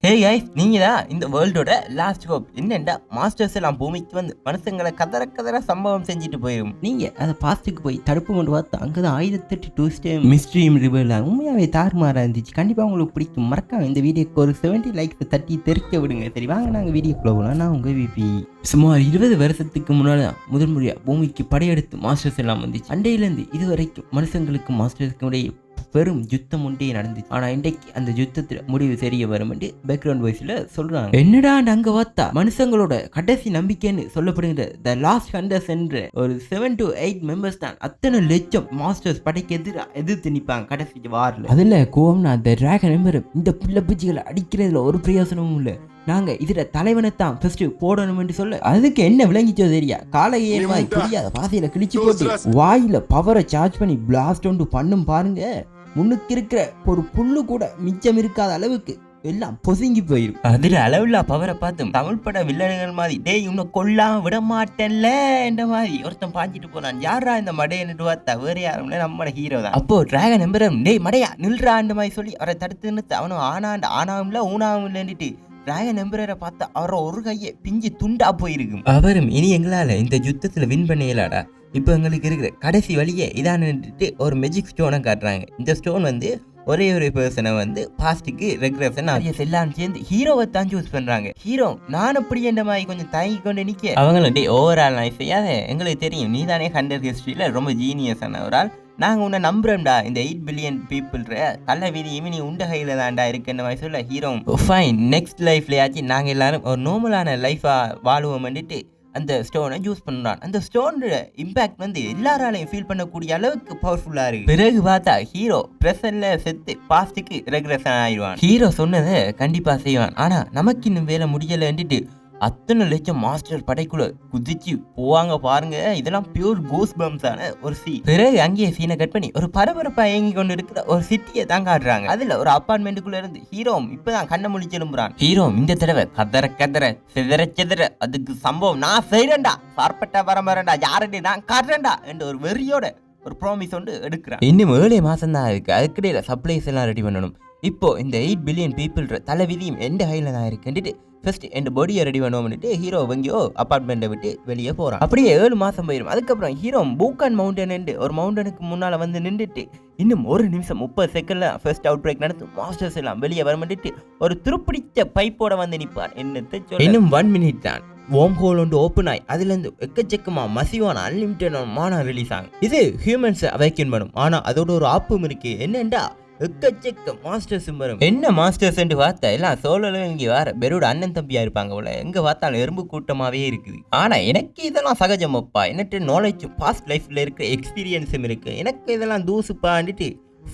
Hey guys, நீங்க தான் இந்த வேர்ல்டோட லாஸ்ட் ஹோப். என்னண்டா மாஸ்டர்ஸ் எல்லாம் பூமிக்கு வந்து மனுஷங்களை கதற கதற சம்பவம் செஞ்சுட்டு போயிடும். நீங்க அதை பாஸ்ட்டுக்கு போய் தடுப்பு கொண்டு பார்த்து அங்கதான் 1032 மிஸ்ட்ரியும் ரிவல் உண்மையாவே தாறுமாறா இருந்துச்சு. கண்டிப்பா உங்களுக்கு பிடிக்கும். மறக்காம இந்த வீடியோக்கு ஒரு 70 லைக்ஸ் தட்டி தெரிக்க விடுங்க. சரி வாங்க நாங்க வீடியோக்குள்ள போகலாம். நான் உங்க விபி. சுமார் 20 வருஷத்துக்கு முன்னாடி முதல் முறையா பூமிக்கு படையெடுத்து மாஸ்டர்ஸ் எல்லாம் வந்துச்சு. அண்டையிலேருந்து இது வரைக்கும் மனுஷங்களுக்கு மாஸ்டர்ஸ்க்கு இடையே பெரும் யுத்தம் ஒன்றே நடந்துச்சு. ஆனா இன்றைக்கு அந்த யுத்தத்துல முடிவு தெரிய வரும் பேக்ரவுண்ட் வாய்ஸ்ல சொல்றாங்க. என்னடா அங்க பார்த்தா மனுஷங்களோட கடைசி நம்பிக்கைன்னு சொல்லப்படுகிற த லாஸ்ட் ஹண்டர்ஸ் என்ற ஒரு 7 to 8 மெம்பர்ஸ் தான் அத்தனை லட்சம் மாஸ்டர்ஸ் படைக்கு எதிர்த்து நிற்பாங்க கடைசி வாரில். அதுல கோவம்னா அந்த டிராகன் நம்பர் இந்த புள்ள பூச்சிகளை அடிக்கிறதுல ஒரு பிரயோசனமும் இல்லை. நாங்க இதுல தலைவனை தான் ஃபர்ஸ்ட் போடணும் சொல்ல அதுக்கு என்ன விளங்கிச்சோ தெரியா காலையே புரியாத பாதையில கிழிச்சு போட்டு வாயில பவரை சார்ஜ் பண்ணி பிளாஸ்ட் ஒன்று பண்ணும் பாருங்க. முன்னுக்கு இருக்கிற ஒரு புல்லு கூட மிச்சம் இருக்காத அளவுக்கு எல்லாம் பொசுங்கி போயிடும். அதுல அளவுல பவரை பார்த்தும் தமிழ் பட வில்லன்கள் மாதிரி டேய் இன்னும் கொல்லாம விட மாட்டேன்ல என்ற மாதிரி ஒருத்தன் பாஞ்சிட்டு போனான். யாரா இந்த மடையன்னு பார்த்தா வேற யாரும் நம்மளோட ஹீரோ தான். அப்போ டிராகன் எம்பரம் டேய் மடையா நில்றான்ற மாதிரி சொல்லி அவரை தடுத்து நிறுத்து அவனும் ஆனாவும்ல ஊனாவும் இல்லைன்னுட்டு டிராகன் எம்பரரை பார்த்தா அவரை ஒரு கையை பிஞ்சு துண்டா போயிருக்கும். அவரும் இனி எங்களால இந்த யுத்தத்துல வின் பண்ணிடலாடா, இப்போ எங்களுக்கு இருக்கிற கடைசி வழியே இதான்ட்டு ஒரு மேஜிக் ஸ்டோனை காட்டுறாங்க. இந்த ஸ்டோன் வந்து ஒரே ஒரு பர்சனை வந்து பாஸ்ட்டுக்கு ரெக்ரெஷன் எல்லாம் சேர்ந்து ஹீரோவை தான் சூஸ் பண்றாங்க. ஹீரோ நான் அப்படி என்ற மாதிரி கொஞ்சம் தயங்கி கொண்டு நிக்க அவங்களும் ஓவரால் நான் செய்யாத எங்களுக்கு தெரியும் நீ தானே ஹண்டர் ஹிஸ்டரியில ரொம்ப ஜீனியஸ் ஆன ஒரு ஆள், நாங்கள் உன்னை நம்புறோம்டா, இந்த 8 பில்லியன் பீப்புள்ற கள்ள வீதி இவனி உண்ட கையில் தான்டா இருக்குன்ற மாதிரி சொல்ல ஹீரோ ஃபைன் நெக்ஸ்ட் லைஃப்லயாச்சும் நாங்கள் எல்லாரும் ஒரு நார்மலான லைஃபாக வாழுவோம்னுட்டு அந்த ஸ்டோனை யூஸ் பண்ணுறான். அந்த ஸ்டோனோட இம்பாக்ட் வந்து எல்லாராலையும் ஃபீல் பண்ணக்கூடிய அளவுக்கு பவர்ஃபுல்லாக இருக்கு. பிறகு பார்த்தா ஹீரோ ப்ரெசன்ட்ல செத்து பாஸ்ட்டுக்கு ரெக்ரெஷன் ஆயிடுவான். ஹீரோ சொன்னதை கண்டிப்பாக செய்வான். ஆனால் நமக்கு இன்னும் வேலை முடியலைன்ட்டு அத்தனை லட்சம் மாஸ்டர் படைக்குள்ள குதிச்சு போவாங்க பாருங்க. இதெல்லாம் பியூர் கோஸ் பம்ஸான ஒரு சீன். பிறகு அங்கேயே சீனை கட் பண்ணி ஒரு பரபரப்பா இயங்கி கொண்டு இருக்கிற ஒரு சிட்டியை தான் காட்டுறாங்க. அதுல ஒரு அப்பார்ட்மெண்ட்டுக்குள்ள இருந்து ஹீரோ இப்பதான் கண்ணை முழிச்சு எழும்புறான். ஹீரோ இந்த தடவை கதற செதற அதுக்கு சம்பவம் நான் செய்யறேன்டா, பார்ப்பட்டா வரம்பறேன்டா, யாருன்னு நான் காட்டுறேன்டா என்று ஒரு வெறியோட ஒரு ப்ராமிஸ் வந்து எடுக்கிறான். இன்னும் 7 மாசம் தான் இருக்கு. அதுக்கிடையில சப்ளைஸ் எல்லாம் ரெடி பண்ணணும். இப்போ இந்த 8 பில்லியன் பீப்புள்ற தலைவிதியும் எந்த கையில தான் இருக்குன்ட்டு ஃபர்ஸ்ட் என் பாடியை ரெடி பண்ணுவோம்னுட்டு ஹீரோ எங்கேயோ அப்பார்ட்மெண்ட்டை விட்டு வெளியே போகிறான். அப்படியே 7 மாதம் போயிடும். அதுக்கப்புறம் ஹீரோ பூக்கான் மவுண்டன் ஒரு மவுண்டனுக்கு முன்னால் வந்து நின்றுட்டு இன்னும் 1 நிமிஷம் 30 செகண்ட்ல ஃபர்ஸ்ட் அவுட் பிரேக் நடத்து மாஸ்டர்ஸ் எல்லாம் வெளியே வரமாட்டு ஒரு துருப்பிடிச்ச பைப்போட வந்து நிற்பான். என்னத்தை சொல்ல இன்னும் 1 மினிட் தான் வோம் ஹோல் ஒன்று ஓப்பன் ஆகி அதுலேருந்து எக்கச்சக்கமா மசிவான அன்லிமிட்டடான ரிலீஸ் ஆகும். இது ஹியூமன்ஸ் அவைக்கன் பண்ணும். ஆனால் அதோட ஒரு ஆப்பும் இருக்கு. என்னண்டா எக்கச்சக்க மாஸ்டர்ஸ் வரும். என்ன மாஸ்டர்ஸ் பார்த்தா எல்லாம் சோழலும் இங்கே வர பெருட அண்ணன் தம்பியா இருப்பாங்க போல. எங்க பார்த்தாலும் எறும்பு கூட்டமாவே இருக்குது. ஆனா எனக்கு இதெல்லாம் சகஜமப்பா. என்னட்டு நாலேஜ் பாஸ்ட் லைஃப்ல இருக்கிற எக்ஸ்பீரியன்ஸும் இருக்கு. எனக்கு இதெல்லாம் தூசுப்பான்ட்டு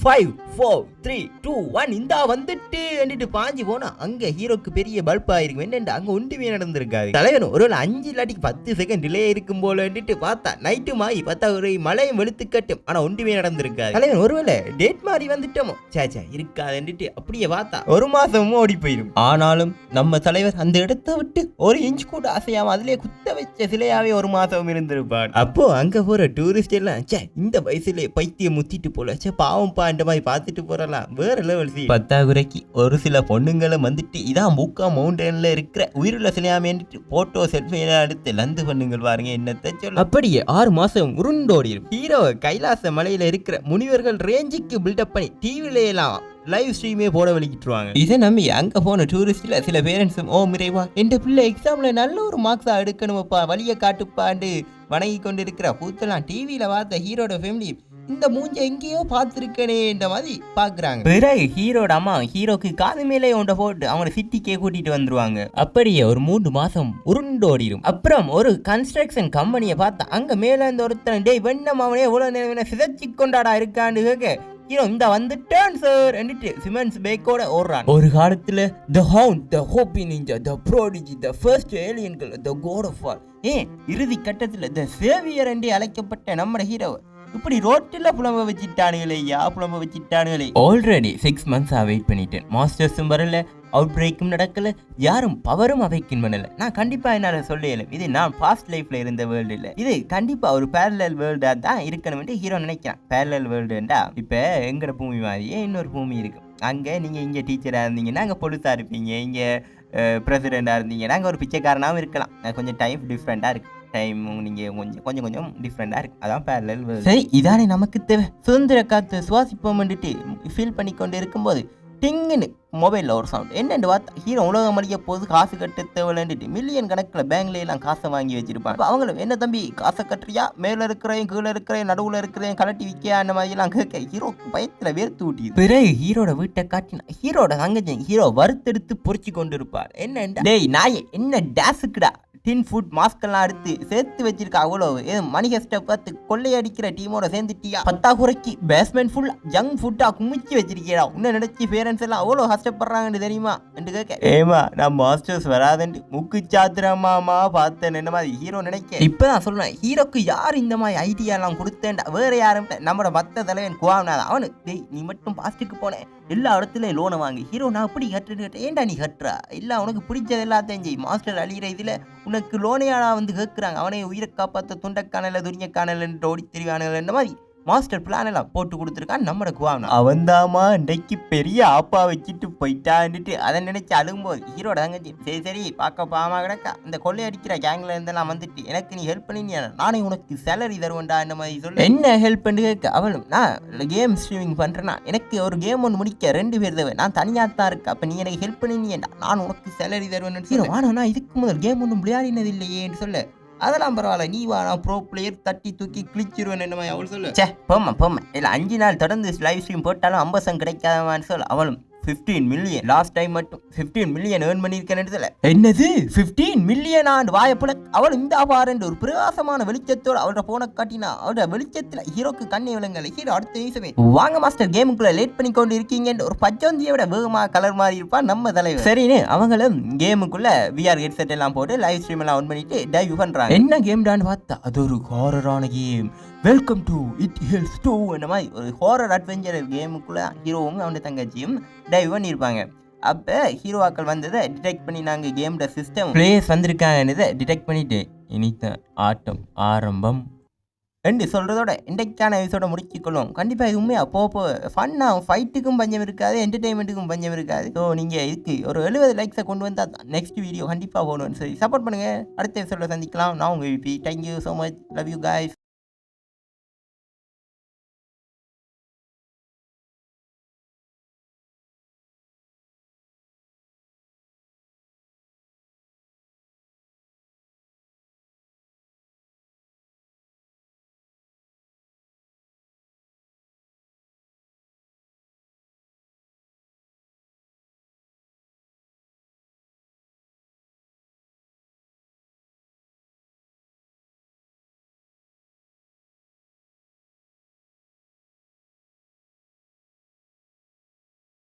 5 4 3 2 1 இந்தா வந்துட்டு பாஞ்சு போனா அங்க ஹீரோக்கு பெரிய பல்ப் ஆயிருக்கும். என்னண்டா அங்க ஒன்றுமே நடந்திருக்காது. தலைவனும் ஒரு 5 இல்லாட்டிக்கு 10 செகண்ட் டிலே இருக்கும் போல பார்த்தா நைட்டு மாறி பார்த்தா ஒரு மழையும் வெளுத்து கட்டும். ஆனா ஒன்றுமே நடந்திருக்காது. தலைவன் ஒருவேளை டேட் மாதிரி வந்துட்டோமோ சேச்சா இருக்காதுன்ட்டு அப்படியே பார்த்தா 1 மாசமும் ஓடி போயிடும். ஆனாலும் நம்ம தலைவர் அந்த இடத்த விட்டு 1 இன்ச் கூட அசையாம அதுலயே குத்த வச்ச சிலையாவே 1 மாசம் இருந்திருப்பார். அப்போ அங்க போற டூரிஸ்ட் எல்லாம் இந்த வயசுல பைத்தியம் முத்திட்டு போல பாவம் மாதிரி பார்த்துட்டு போறலாம். வேற லெவல். பத்தாகுறைக்கு ஒரு சில பொண்ணுங்களும் வந்துட்டு இதான் பூக்கா மவுண்டன்ல இருக்கிற உயிருள்ள சிலையாமேன்ட்டு போட்டோ செல்ஃபி எடுத்து லந்து பண்ணுங்கள் பாருங்க. என்னத்தை சொல்ல அப்படியே 6 மாசம் உருண்டோடிடும். ஹீரோ கைலாச மலையில இருக்கிற முனிவர்கள் ரேஞ்சுக்கு பில்டப் பண்ணி டிவில எல்லாம் லைவ் ஸ்ட்ரீமே போட வெளிக்கிட்டுருவாங்க. இதை நம்பி அங்க போன டூரிஸ்ட்ல சில பேரண்ட்ஸும் ஓ மிரைவா என் பிள்ளை எக்ஸாம்ல நல்ல ஒரு மார்க்ஸா எடுக்கணுமப்பா வழியை காட்டுப்பாண்டு வணங்கி கொண்டு இருக்கிற கூத்தெல்லாம் டிவியில பார்த்த ஹீரோட ஃபேமிலி இந்த மூஞ்ச எங்கேயோ பார்த்துருக்கனே இந்த மாதிரி பாக்குறாங்க. பிறகு ஹீரோட அம்மா ஹீரோக்கு காது மேலே ஒன்றை போட்டு அவங்க சிட்டிக்கே கூட்டிட்டு வந்துருவாங்க. அப்படியே ஒரு 3 மாசம் உருண்டோடிடும். அப்புறம் ஒரு கன்ஸ்ட்ரக்ஷன் கம்பெனியை பார்த்தா அங்க மேல இருந்து ஒருத்தன் டேய் வெண்ணம் அவனே எவ்வளவு நேரம் சிதைச்சி கொண்டாடா இருக்கான்னு கேட்க ஹீரோ இந்த வந்துட்டான் சார் என்னட்டு சிமெண்ட்ஸ் பேக்கோட ஓடுறான். ஒரு காலத்துல the hound the hobby ninja the prodigy the first ஏலியன்கள் த காட் ஆஃப் வார் இறுதி கட்டத்துல த சேவியர் என்று அழைக்கப்பட்ட நம்ம ஹீரோ இப்படி ரோட்டில் புலம்ப வச்சிட்டானுங்களே. ஆல்ரெடி 6 மந்த்ஸா வெயிட் பண்ணிட்டேன். மாஸ்டர்ஸும் வரல, அவுட் பிரேக்கும் நடக்கல, யாரும் பவரும் அவைக்கும் பண்ணல. நான் கண்டிப்பா என்னால சொல்லல இது நான் பாஸ்ட் லைஃப்ல இருந்த வேர்ல்டு இல்ல, இது கண்டிப்பா ஒரு பேரலல் வேர்ல்டா தான் இருக்கணும் ஹீரோ நினைக்கிறான். பேரலல் வேர்ல்டுண்டா இப்ப எங்கட பூமி மாதிரியே இன்னொரு பூமி இருக்கு. அங்கே நீங்கள் இங்கே டீச்சராக இருந்தீங்கன்னா அங்கே பொலிஸாக இருப்பீங்க, இங்கே பிரசிடெண்ட்டாக இருந்தீங்கன்னா அங்கே ஒரு பிச்சைக்காரனாகவும் இருக்கலாம். கொஞ்சம் டைம் டிஃப்ரெண்ட்டாக இருக்குது. டைம் நீங்கள் கொஞ்சம் கொஞ்சம் டிஃப்ரெண்ட்டாக இருக்குது. அதான் பேரலல். சரி, இதானே நமக்கு தேவை. சுதந்திர காற்று சுவாசிப்போம்ன்ட்டு ஃபீல் பண்ணி கொண்டு இருக்கும்போது டிங்குன்னு மொபைலில் ஒரு சவுண்ட். என்னென்று பார்த்தா ஹீரோ உலகம் அழிய போது காசு கட்ட தேவையில்லைன்ட்டு மில்லியன் கணக்கில் பேங்க்ல எல்லாம் காசை வாங்கி வச்சிருப்பாங்க. அவங்களும் என்ன தம்பி காசை கட்டுறியா, மேலே இருக்கிறேன் கீழே இருக்கிறேன் நடுவில் இருக்கிறேன் கலட்டி விற்கியா அந்த மாதிரிலாம் கேட்க ஹீரோக்கு பயத்தில் வேர்த்து ஊட்டிது. பிறகு ஹீரோட வீட்டை காட்டினா ஹீரோட தங்கச்சி ஹீரோ வறுத்தெடுத்து பொறிச்சு கொண்டு இருப்பார். என்ன டேய் நாயே என்ன டேஸுக்குடா டின் ஃபுட் மாஸ்கெல்லாம் எடுத்து சேர்த்து வச்சிருக்கா. அவ்வளோ மணிகஸ்ட்டை பார்த்து கொள்ளையடிக்கிற டீமோட சேர்ந்துட்டியா, பத்தாக்குறைக்கு பேஸ்மெண்ட் ஃபுல் ஜங்க் ஃபுட்டா குமிச்சு வச்சிருக்கேடா. உன்ன நினைச்சு பேரண்ட்ஸ் எல்லாம் அவ்வளோ கஷ்டப்படுறாங்கன்னு தெரியுமா என்று கேட்க, ஏமா நான் மாஸ்டர்ஸ் வராதுன்ட்டு முக்கு சாத்திரமாமா பார்த்தேன் என்ன மாதிரி ஹீரோ நினைக்க. இப்பதான் சொல்றேன் ஹீரோக்கு யார் இந்த மாதிரி ஐடியாலாம் கொடுத்தேன்டா, வேற யாரும் நம்மளோட மத்த தலைவன் குவாவனாதான். அவனு டேய் நீ மட்டும் பாஸ்ட்டுக்கு போனேன் எல்லா இடத்துலையும் லோனை வாங்கி ஹீரோ நான் அப்படி கட்டுறேன். ஏன்டா நீ கட்டுறா இல்லை உனக்கு பிடிச்சது எல்லாத்தையும் செய். மாஸ்டர் அழிகிற இதில் உனக்கு லோனையாடா வந்து கேட்குறாங்க. அவனை உயிரை காப்பாற்ற துண்டக்கானல துரியக்கானல் ஓடி தெரிவானல் இந்த மாதிரி மாஸ்டர் பிளான் எல்லாம் போட்டு கொடுத்துருக்கான் நம்மட குவாவனா. அவன்தாமா இன்றைக்கு பெரிய ஆப்பா வச்சுட்டு போயிட்டான்ட்டு அதை நினைச்சு அழுகும்போது ஹீரோட தங்கச்சி சரி சரி பார்க்க பாமா கிடக்கா இந்த கொள்ளை அடிக்கிற கேங்ல இருந்தெல்லாம் வந்துட்டு எனக்கு நீ ஹெல்ப் பண்ணி நானே உனக்கு சேலரி தருவேன்டா இந்த மாதிரி சொல்லி என்ன ஹெல்ப் பண்ணி கேட்க. அவளும் நான் கேம் ஸ்ட்ரீமிங் பண்ணுறேன்னா எனக்கு ஒரு கேம் ஒன்று முடிக்க 2 பேர் தேவை, நான் தனியாக தான் இருக்கேன், அப்போ நீ எனக்கு ஹெல்ப் பண்ணினியேண்டா நான் உனக்கு சேலரி தருவேன்னு ஹீரோ. ஆனால் இதுக்கு முதல் கேம் ஒன்றும் விளையாடினது இல்லையேன்னு சொல்ல, அதெல்லாம் பரவாயில்ல நீ வா நான் ப்ரோ பிளேயர் தட்டி தூக்கி கிழிச்சிருவேன் என்ன மாதிரி அவள் சொல்லு. சே போமா இல்லை 5 நாள் தொடர்ந்து லைவ் ஸ்ட்ரீம் போட்டாலும் 50 கிடைக்காதவான்னு சொல்ல. அவளும் 15 மில்லியன் லாஸ்ட் டைம் மட்டும் 15 மில்லியன் ஏர்ன் பண்ணியிருக்கேன்னு. என்னது 15 மில்லியன் ஆண்டு வாயப்புல. அவள் இந்த பாருன்னு ஒரு பிரகாசமான வெளிச்சத்தோடு அவளோட போனை காட்டினா அவரோட வெளிச்சத்தில் ஹீரோக்கு கண்ணி விளங்கல. ஹீரோ அடுத்த நிமிஷமே வாங்க மாஸ்டர் கேமுக்குள்ள லேட் பண்ணி கொண்டு இருக்கீங்கன்னு ஒரு பச்சோந்தியை விட வேகமாக கலர் மாதிரி இருப்பான் நம்ம தலைவர். சரின்னு அவங்களும் கேமுக்குள்ள விஆர் ஹெட்செட் எல்லாம் போட்டு லைவ் ஸ்ட்ரீம் எல்லாம் ஆன் பண்ணிட்டு டைவ் பண்றாங்க. என்ன கேம்டான்னு பார்த்தா அது ஒரு ஹாரரான game. Welcome to it hills 2 இந்த மாதிரி ஒரு ஹாரர் அட்வென்ச்சர் கேமுக்குள்ள ஹீரோவும் அவனுடைய தங்கச்சியும் டைவ் பண்ணியிருப்பாங்க. அப்போ ஹீரோவாக்கள் வந்ததை டிடெக்ட் பண்ணி நாங்கள் கேமோட சிஸ்டம் பிளேயர்ஸ் வந்திருக்காங்கன்றதை டிடெக்ட் பண்ணிட்டு இனித்த ஆட்டம் ஆரம்பம் என்று சொல்கிறதோட இன்றைக்கான எபிசோட முடிச்சுக்கொள்ளும். கண்டிப்பாக இது உண்மையாக போக ஃபன்னாக ஃபைட்டுக்கும் பஞ்சம் இருக்காது, என்டர்டெயின்மெண்ட்டுக்கும் பஞ்சம் இருக்காது. ஸோ நீங்கள் இதுக்கு ஒரு 70 லைக்ஸை கொண்டு வந்தால் தான் நெக்ஸ்ட் வீடியோ கண்டிப்பாக போகணும்னு சரி சப்போர்ட் பண்ணுங்கள். அடுத்த எபிசோட சந்திக்கலாம். நான் உங்கள் VP. Thank you so much. Love you guys.